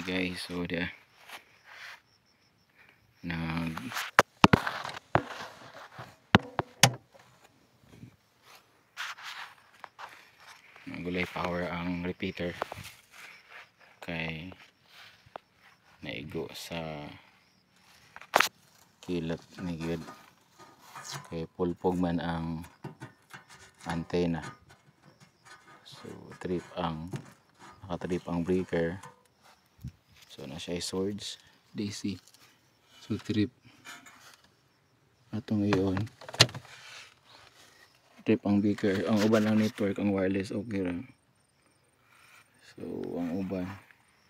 guys, so nag nagulay power ang repeater kay naigo sa kilat ni gud kay pulpog man ang antena, so nakatrip ang breaker, so na siya swords DC, so trip atong iyon trip ang breaker. Ang uban ang network, ang wireless okay ra, so ang uban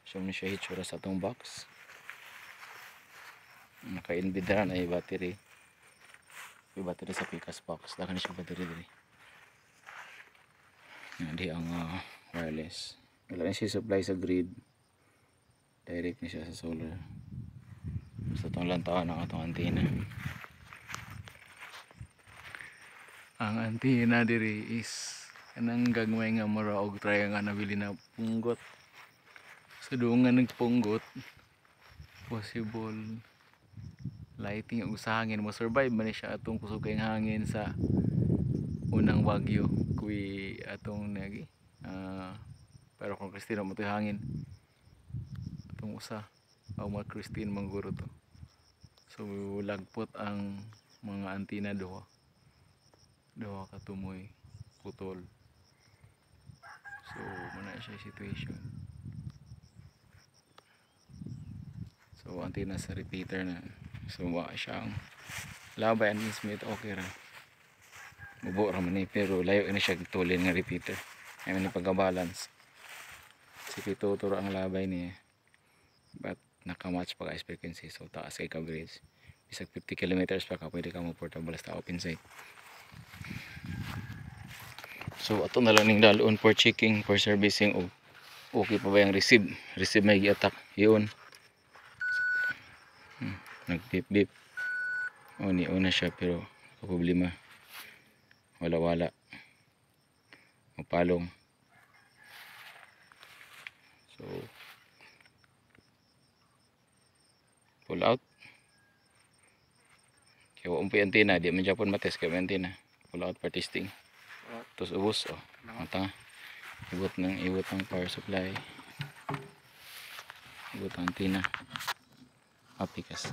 so na siya hitsura sa atong box, naka-inbidra na yung battery sa Picas box, daka na siya battery diri. Hindi ang wireless, wala na siya supply sa grid, direct na siya sa solar. So itong lantawan ng atong antena. Ang antena diri is kanang gagmay nga mura og try nga nabili na punggot, so doon nga nagpunggot possible lighting ug sa hangin mo survive man siya atong kusog kay hangin sa unang bagyo kui atong nagi pero kung Kristino mo to hangin atong usa o mga Christine mangguro to, so lagpot ang mga antena duha katumoy putol, so muna siya situation. So antena sa repeater na, so wa siyang labay ang Smith okay ra, mubo ra man ni pero layo na siya tulin nga repeater, ay man pagka-balance si pituturo ang labay niya, but naka-match pa guys frequency, so taas kay coverage, bisag 50 kilometers pa ka pwede ka mo portable sa open site. So ato na lang ning dalon for checking, for servicing, o okay pa ba yung receive may gi-attack yun. Nag beep beep ni una siya pero problema wala magpalong, so pull out kaya umpi antena di man Japon mates kaya antena pull out for testing, tapos ubos mata ibot ng power supply, ibot ang antena apikas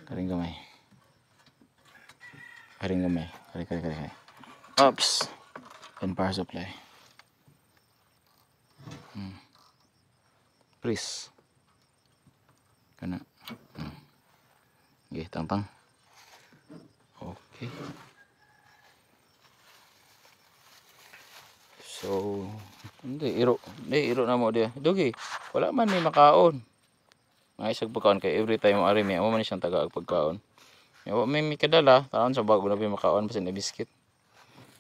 karing gamay kari oops and power supply please kana okay tangtang okay. So hindi iro na mo dia dugi wala man may makaon nga isag pagkaon kay every time ari may amo man siyang taga pagkaon, may kadala taon sa bago na may makaon basin na biscuit,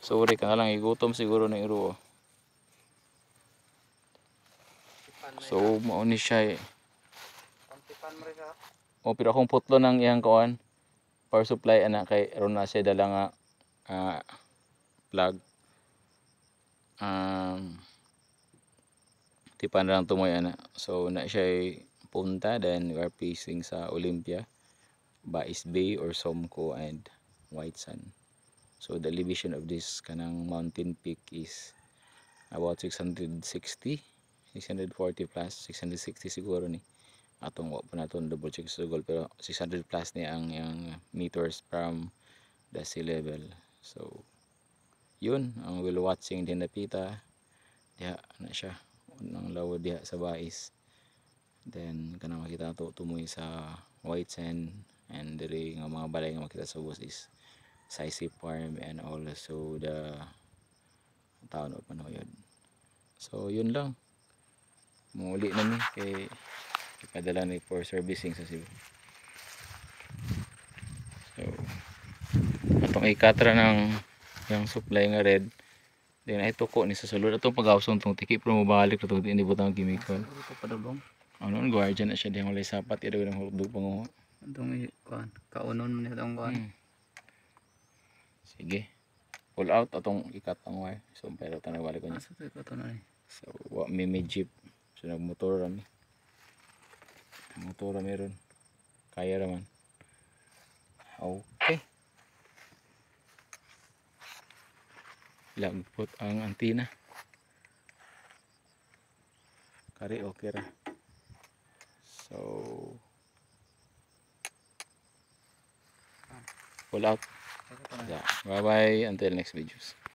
sorry ka na lang igutom siguro na iro, so mao ni siya o pero akong putlo ng iyang kawan power supply ana kay ron na siya dala nga plug tipan na lang tumoy ana, so na siya punta, then we are facing sa Olympia, Bais Bay or Somco and White Sand. So the elevation of this kanang mountain peak is about 660 640 plus 660 siguro ni atong wa pa naton double check sa Google, pero 600 plus ni ang meters from the sea level. So yun ang will watching din napita diha na siya unang lawo diha sa Bais, then kanang makita to tumoy sa White Sand, and diri nga mga balay nga makita sa ubos is Saisi Farm and also the town of Manoyod. So yun lang, muli na ni kay ipadala ni for servicing sa Cebu. So atong ikatra ng yung supply nga red, then ay tuko ni sa sulod atong pag-awson tong tiki pero mabalik na to hindi butang chemical ano guardian na siya di walay sapat ida ng hudog panguha atong kaunon man itong kuan. Sige pull out atong ikat ang wire, so pero tanay balik ko niya, so wa may jeep, so nagmotor rami, motor ra meron. Kaya raman. Okay. Lagpot ang antina. Kari okay ra. So pull out. Yeah. Bye bye until next videos.